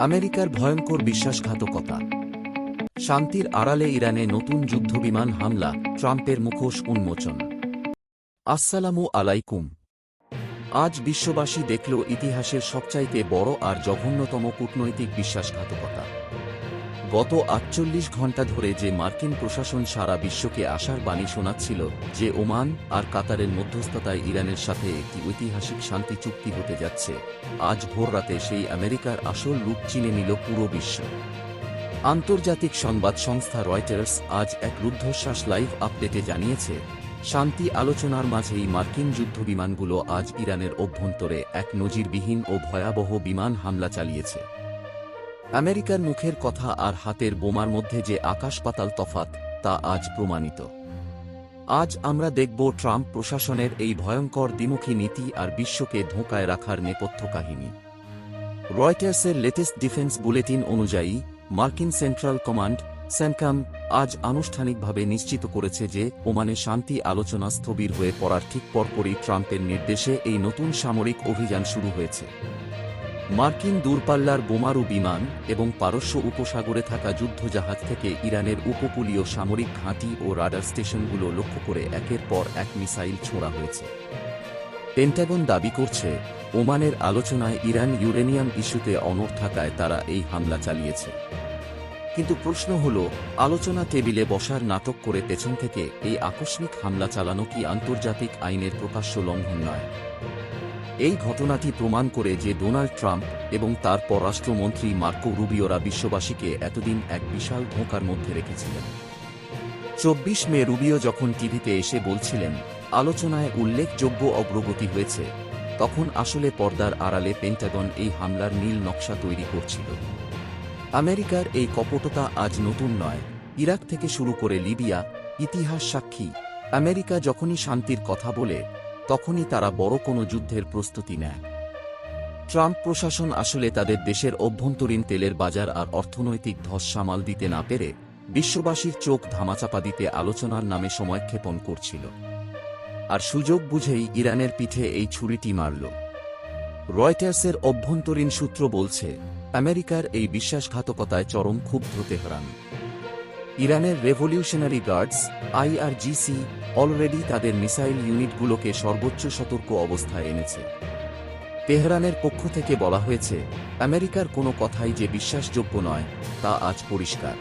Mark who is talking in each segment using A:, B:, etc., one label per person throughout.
A: আমেরিকার ভয়ঙ্কর বিশ্বাসঘাতকতা। শান্তির আড়ালে ইরানে নতুন যুদ্ধবিমান হামলা, ট্রাম্পের মুখোশ উন্মোচন। আসসালামু আলাইকুম। আজ বিশ্ববাসী দেখল ইতিহাসের সবচাইতে বড় আর জঘন্যতম কূটনৈতিক বিশ্বাসঘাতকতা। গত ৪৮ ঘণ্টা ধরে যে মার্কিন প্রশাসন সারা বিশ্বকে আশার বাণী শোনাচ্ছিল যে ওমান আর কাতারের মধ্যস্থতায় ইরানের সাথে একটি ঐতিহাসিক শান্তি চুক্তি হতে যাচ্ছে, আজ ভোররাতে সেই আমেরিকার আসল রূপ চিনে নিল পুরো বিশ্ব। আন্তর্জাতিক সংবাদ সংস্থা রয়টার্স আজ এক রুদ্ধশ্বাস লাইভ আপডেটে জানিয়েছে, শান্তি আলোচনার মাঝেই মার্কিন যুদ্ধবিমানগুলো আজ ইরানের অভ্যন্তরে এক নজিরবিহীন ও ভয়াবহ বিমান হামলা চালিয়েছে। আমেরিকার মুখের কথা আর হাতের বোমার মধ্যে যে আকাশ পাতাল তফাত, তা আজ প্রমাণিত। আজ আমরা দেখব ট্রাম্প প্রশাসনের এই ভয়ঙ্কর দ্বিমুখী নীতি আর বিশ্বকে ধোঁকায় রাখার নেপথ্য কাহিনী। রয়টার্সের লেটেস্ট ডিফেন্স বুলেটিন অনুযায়ী, মার্কিন সেন্ট্রাল কমান্ড সেনকাম আজ আনুষ্ঠানিকভাবে নিশ্চিত করেছে যে ওমানে শান্তি আলোচনা স্থবির হয়ে পড়ার ঠিক পরপরই ট্রাম্পের নির্দেশে এই নতুন সামরিক অভিযান শুরু হয়েছে। মার্কিন দূরপাল্লার বোমারু বিমান এবং পারস্য উপসাগরে থাকা যুদ্ধজাহাজ থেকে ইরানের উপকূলীয় সামরিক ঘাঁটি ও রাডার স্টেশনগুলো লক্ষ্য করে একের পর এক মিসাইল ছোড়া হয়েছে। পেন্টাগন দাবি করছে, ওমানের আলোচনায় ইরান ইউরেনিয়াম ইস্যুতে অনড় থাকায় তারা এই হামলা চালিয়েছে। কিন্তু প্রশ্ন হল, আলোচনা টেবিলে বসার নাটক করে পেছন থেকে এই আকস্মিক হামলা চালানো কি আন্তর্জাতিক আইনের প্রকাশ্য লঙ্ঘন নয়? এই ঘটনাটি প্রমাণ করে যে ডোনাল্ড ট্রাম্প এবং তার পররাষ্ট্রমন্ত্রী মার্কো রুবিওরা বিশ্ববাসীকে এতদিন এক বিশাল ধোঁকার মধ্যে রেখেছিলেন। ২৪ মে রুবিও যখন টিভিতে এসে বলছিলেন, আলোচনায় উল্লেখযোগ্য অগ্রগতি হয়েছে, তখন আসলে পর্দার আড়ালে পেন্টাগন এই হামলার নীল নকশা তৈরি করছিল। আমেরিকার এই কপটতা আজ নতুন নয়। ইরাক থেকে শুরু করে লিবিয়া, ইতিহাস সাক্ষী, আমেরিকা যখনই শান্তির কথা বলে, তখনই তারা বড় কোনো যুদ্ধের প্রস্তুতি নেয়। ট্রাম্প প্রশাসন আসলে তাদের দেশের অভ্যন্তরীণ তেলের বাজার আর অর্থনৈতিক ধস সামাল দিতে না পেরে বিশ্ববাসীর চোখ ধামাচাপা দিতে আলোচনার নামে সময়ক্ষেপণ করছিল। আর সুযোগ বুঝেই ইরানের পিঠে এই ছুরিটি মারল। রয়টার্সের অভ্যন্তরীণ সূত্র বলছে, আমেরিকার এই বিশ্বাসঘাতকতায় চরম ক্ষুব্ধ তেহরান। ইরানের রেভলিউশনারি গার্ডস IRGC অলরেডি তাদের মিসাইল ইউনিটগুলোকে সর্বোচ্চ সতর্ক অবস্থায় এনেছে। তেহরানের পক্ষ থেকে বলা হয়েছে, আমেরিকার কোনো কথাই যে বিশ্বাসযোগ্য নয়, তা আজ পরিষ্কার।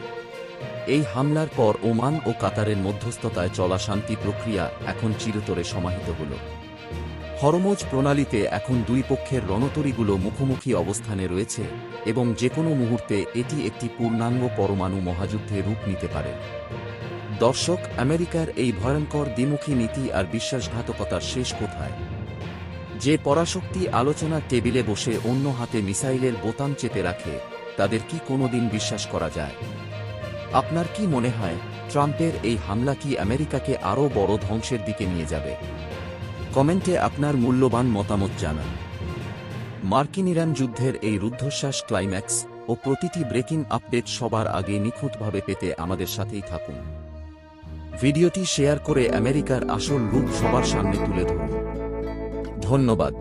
A: এই হামলার পর ওমান ও কাতারের মধ্যস্থতায় চলা শান্তি প্রক্রিয়া এখন চিরতরে সমাহিত হল। হরমোজ প্রণালীতে এখন দুই পক্ষের রণতরীগুলো মুখোমুখি অবস্থানে রয়েছে এবং যে কোনো মুহূর্তে এটি একটি পূর্ণাঙ্গ পরমাণু মহাযুদ্ধে রূপ নিতে পারে। দর্শক, আমেরিকার এই ভয়ঙ্কর দ্বিমুখী নীতি আর বিশ্বাসঘাতকতার শেষ কোথায়? যে পরাশক্তি আলোচনার টেবিলে বসে অন্য হাতে মিসাইলের বোতাম চেপে রাখে, তাদের কি কোনোদিন বিশ্বাস করা যায়? আপনার কি মনে হয়, ট্রাম্পের এই হামলা কি আমেরিকাকে আরও বড় ধ্বংসের দিকে নিয়ে যাবে? কমেন্টে আপনার মূল্যবান মতামত জানান। মার্কিন ইরান যুদ্ধের এই রুদ্ধশ্বাস ক্লাইম্যাক্স ও প্রতিটি ব্রেকিং আপডেট সবার আগে নিখুঁতভাবে পেতে আমাদের সাথেই থাকুন। ভিডিওটি শেয়ার করে আমেরিকার আসল রূপ সবার সামনে তুলে ধরুন। ধন্যবাদ।